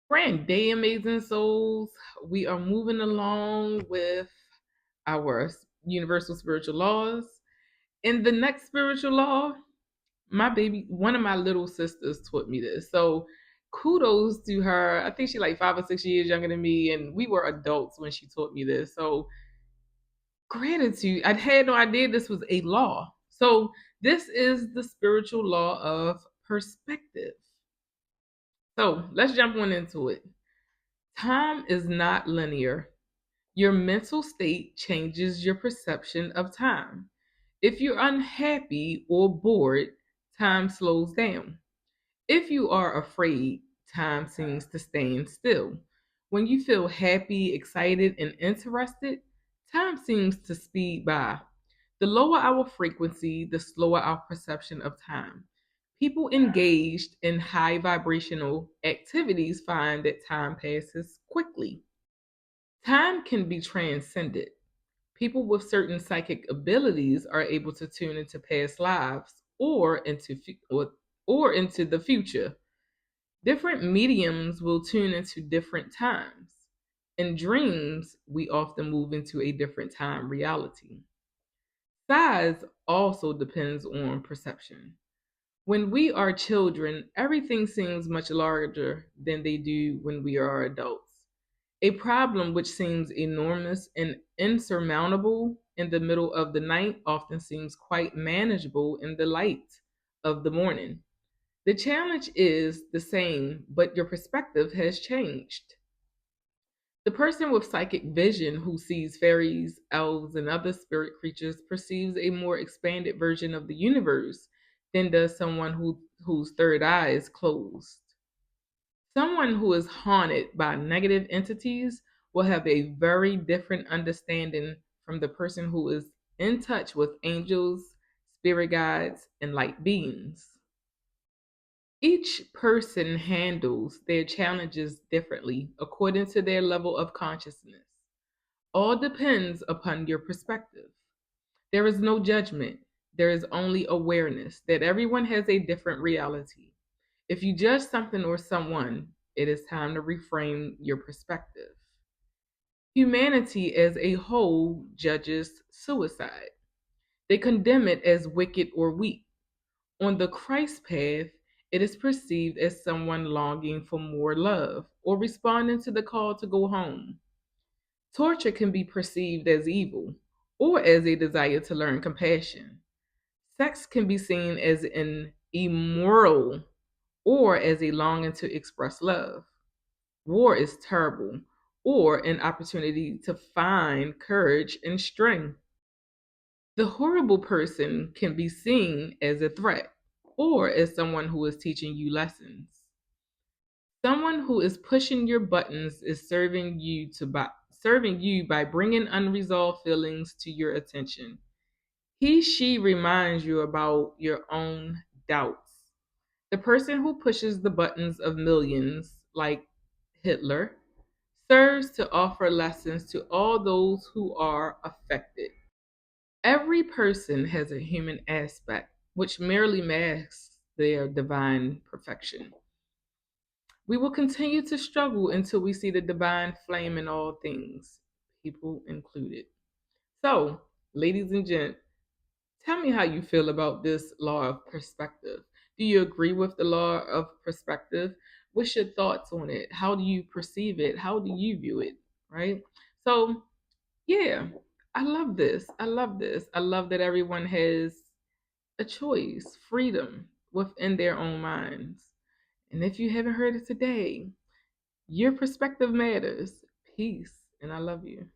Grand day, amazing souls. We are moving along with our universal spiritual laws. In the next spiritual law, one of my little sisters taught me this. So kudos to her. I think she's like 5 or 6 years younger than me, and we were adults when she taught me this. So gratitude. I had no idea this was a law. So this is the spiritual law of perspective. So let's jump on into it. Time is not linear. Your mental state changes your perception of time. If you're unhappy or bored, time slows down. If you are afraid, time seems to stand still. When you feel happy, excited, and interested, time seems to speed by. The lower our frequency, the slower our perception of time. People engaged in high vibrational activities find that time passes quickly. Time can be transcended. People with certain psychic abilities are able to tune into past lives or into the future. Different mediums will tune into different times. In dreams, we often move into a different time reality. Size also depends on perception. When we are children, everything seems much larger than they do when we are adults. A problem which seems enormous and insurmountable in the middle of the night often seems quite manageable in the light of the morning. The challenge is the same, but your perspective has changed. The person with psychic vision who sees fairies, elves, and other spirit creatures perceives a more expanded version of the universe than does someone whose third eye is closed. Someone who is haunted by negative entities will have a very different understanding from the person who is in touch with angels, spirit guides, and light beings. Each person handles their challenges differently according to their level of consciousness. All depends upon your perspective. There is no judgment, there is only awareness that everyone has a different reality. If you judge something or someone, it is time to reframe your perspective. Humanity as a whole judges suicide. They condemn it as wicked or weak. On the Christ path, it is perceived as someone longing for more love or responding to the call to go home. Torture can be perceived as evil or as a desire to learn compassion. Sex can be seen as an immoral or as a longing to express love. War is terrible or an opportunity to find courage and strength. The horrible person can be seen as a threat or as someone who is teaching you lessons. Someone who is pushing your buttons is serving you by bringing unresolved feelings to your attention. She reminds you about your own doubts. The person who pushes the buttons of millions, like Hitler, serves to offer lessons to all those who are affected. Every person has a human aspect, which merely masks their divine perfection. We will continue to struggle until we see the divine flame in all things, people included. So, ladies and gents, tell me how you feel about this law of perspective. Do you agree with the law of perspective? What's your thoughts on it? How do you perceive it? How do you view it? Right? So, yeah, I love this. I love this. I love that everyone has a choice, freedom within their own minds. And if you haven't heard it today, your perspective matters. Peace. And I love you.